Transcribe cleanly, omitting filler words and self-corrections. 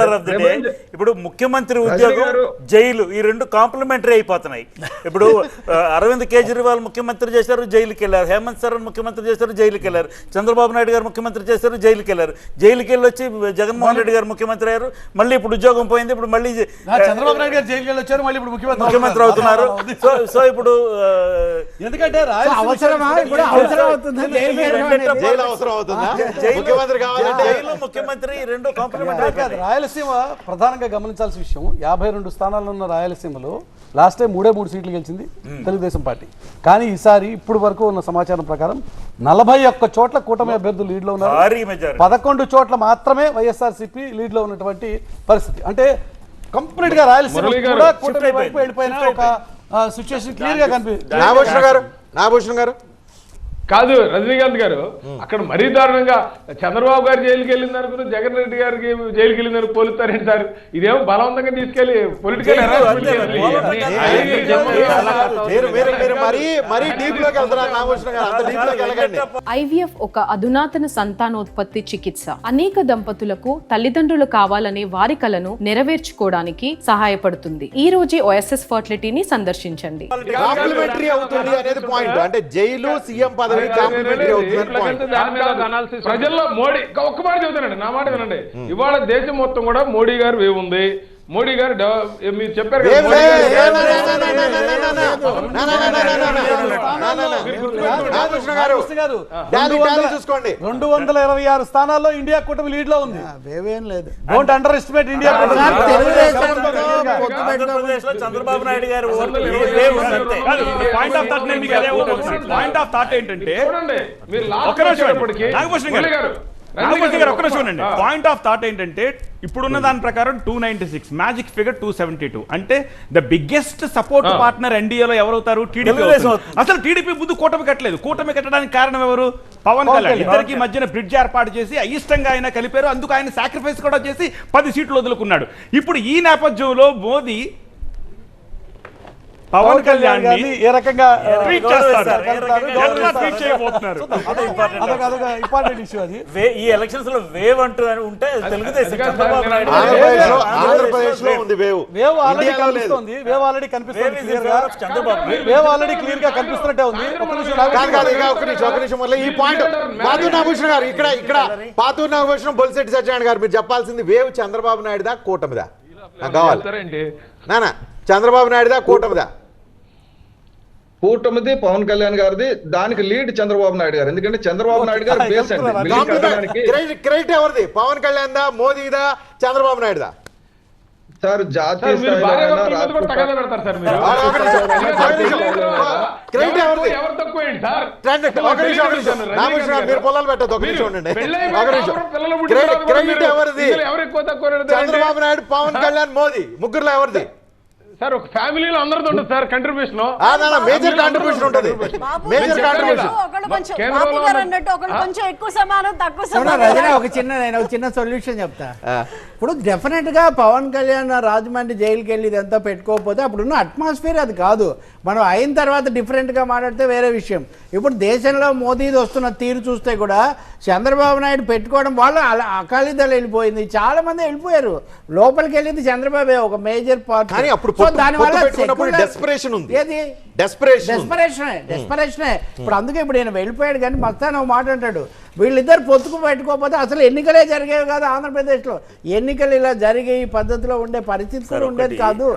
Order of the day. ఇప్పుడు ముఖ్యమంత్రి ఉద్యోగం, జైలు, ఈ రెండు కాంప్లిమెంటరీ అయిపోతున్నాయి. ఇప్పుడు అరవింద్ కేజ్రీవాల్ ముఖ్యమంత్రి చేశారు, జైలుకి వెళ్ళారు. హేమంత్ సోరెన్ ముఖ్యమంత్రి చేశారు, జైలుకి వెళ్ళారు. చంద్రబాబు నాయుడు గారు ముఖ్యమంత్రి చేశారు, జైలుకి వెళ్ళారు. జైలుకి వెళ్ళి వచ్చి జగన్మోహన్ రెడ్డి గారు ముఖ్యమంత్రి అయ్యారు. మళ్ళీ ఇప్పుడు ఉద్యోగం పోయింది, ఇప్పుడు మళ్ళీ చంద్రబాబు నాయుడు గారు జైలుకి వెళ్ళి వచ్చారు, మళ్ళీ ఇప్పుడు ముఖ్యమంత్రి అవుతున్నారు. సో ఇప్పుడు ఎందుకంటే ముఖ్యమంత్రి రెండు కాంప్లిమెంటరీ. రాయలసీమ ప్రధానంగా గమనించాల్సిన విషయం, 52 స్థానాల్లో ఉన్న రాయలసీమలో లాస్ట్ టైం 3 సీట్లు గెలిచింది తెలుగుదేశం పార్టీ. కానీ ఈసారి ఇప్పుడు వరకు ఉన్న సమాచారం ప్రకారం 41 చోట్ల కూటమి అభ్యర్థులు లీడ్ లో ఉన్నారు. 11 చోట్ల మాత్రమే వైఎస్ఆర్సీపీ లీడ్ లో ఉన్నటువంటి పరిస్థితి. అంటే కంప్లీట్ గా రాయలసీమ కూడా కూటమి వైపు వెళ్ళిపోయిన ఒక సిచ్యువేషన్ క్లియర్ గా కనిపిస్తుంది. నాగభూషణ్ గారు కాదు, రజనీకాంత్ గారు అక్కడ మరీ దారుణంగా చంద్రబాబు గారు జైలుకి వెళ్ళింది అనుకుని జగన్ రెడ్డి గారికి జైలుకి వెళ్ళిందని పోలుస్తారేంటి సార్? ఇదేమో బలవంతంగా తీసుకెళ్లి పొలిటికల్ ఐవీఎఫ్ ఒక అధునాతన సంతానోత్పత్తి చికిత్స. అనేక దంపతులకు తల్లిదండ్రులు కావాలనే వారి కలను నెరవేర్చుకోవడానికి సహాయపడుతుంది. ఈ రోజే ఓఎస్ఎస్ ఫర్టిలిటీని సందర్శించండి. ప్రజల్లో మోడీ ఒక్క మాట చెబుతానండి, నా మాట వినండి. ఇవాళ దేశం మొత్తం కూడా మోడీ గారు వేవ్ ఉంది. మోడీ గారు మీరు చెప్పారు కదా, 226 స్థానాల్లో ఇండియా కూటమి లీడ్ లో ఉంది. Don't under estimate India. Chandrababu Naidu గారు పాయింట్ ఆఫ్ థాట్ ఏంటంటే, పాయింట్ ఆఫ్ థాట్ ఏంటంటే ఇప్పుడున్న దాని ప్రకారం 296, మ్యాజిక్ ఫిగర్ 272. అంటే ద బిగ్గెస్ట్ సపోర్ట్ పార్ట్నర్ ఎన్డీఏలో ఎవరవుతారు? టీడీపీ. అసలు టీడీపీ ముందు కూటమి కట్టలేదు. కూటమి కట్టడానికి కారణం ఎవరు? పవన్ కళ్యాణ్. ఇద్దరికి మధ్యన బ్రిడ్జ్ ఏర్పాటు చేసి అయిష్టంగా ఆయన కలిపారు. అందుకు ఆయన సాక్రిఫైస్ కూడా చేసి 10 సీట్లు వదులుకున్నాడు. ఇప్పుడు ఈ నేపథ్యంలో మోదీ పవన్ కళ్యాణ్ ఏ రకంగా ఈ ఎలక్షన్స్ లో వేవ్ అంటూ ఉంటే తెలుగుదేశం కనిపిస్తున్నట్టే ఉంది. ఈ పాయింట్ పాతూరు నాగభూషణ్ గారు ఇక్కడ పాతూరు నాగభూషణం, బొలిశెట్టి సత్యనారాయణ గారు మీరు చెప్పాల్సింది వేవ్ చంద్రబాబు నాయుడుదా కూటమిదా? నాకు కావాలి నానా. చంద్రబాబు నాయుడుదా కూటమిదా? కూటమిది పవన్ కళ్యాణ్ గారిది. దానికి లీడ్ చంద్రబాబు నాయుడు గారు. ఎందుకంటే చంద్రబాబు నాయుడు గారు బేస్ అండి. క్రెడిట్ ఎవరిది? పవన్ కళ్యాణ్ దా, మోదీదా, చంద్రబాబు నాయుడు దా? సార్ జాతీయ స్థాయిలో మీరు పొలాలు పెట్టదు. ఒక నిమిషం ఉండండి. క్రెడిట్ ఎవరిది? చంద్రబాబు నాయుడు, పవన్ కళ్యాణ్, మోదీ ముగ్గురులో ఎవరిది? సార్ ఒక ఫ్యామిలీలో అందరితో ఉంటుంది సార్ కంట్రిబ్యూషన్. మేజర్ కాంట్రిబ్యూషన్ ఉంటుంది. Major contribution. ఒక చిన్న సొల్యూషన్ చెప్తా. ఇప్పుడు డెఫినెట్ గా పవన్ కళ్యాణ్ రాజమండ్రి జైలుకి వెళ్ళి ఇదంతా పెట్టుకోకపోతే అప్పుడున్న అట్మాస్ఫియర్ అది కాదు. మనం అయిన తర్వాత డిఫరెంట్ గా మాట్లాడితే వేరే విషయం. ఇప్పుడు దేశంలో మోదీది వస్తున్న తీరు చూస్తే కూడా చంద్రబాబు నాయుడు పెట్టుకోవడం వల్ల అకాలీదళ వెళ్ళిపోయింది. చాలా మంది వెళ్ళిపోయారు. లోపలికి వెళ్ళింది చంద్రబాబు ఒక మేజర్ పార్ట్. డెస్పరేషనే. ఇప్పుడు అందుకే ఇప్పుడు ఈయన వెళ్ళిపోయాడు. కానీ మస్తాన్ మాట అంటాడు, వీళ్ళిద్దరు పొత్తుకు పెట్టుకోకపోతే అసలు ఎన్నికలే జరిగేవి కాదు ఆంధ్రప్రదేశ్లో. ఎన్నికలు ఇలా జరిగే ఈ పద్ధతిలో ఉండే పరిస్థితి కూడా ఉండేది కాదు.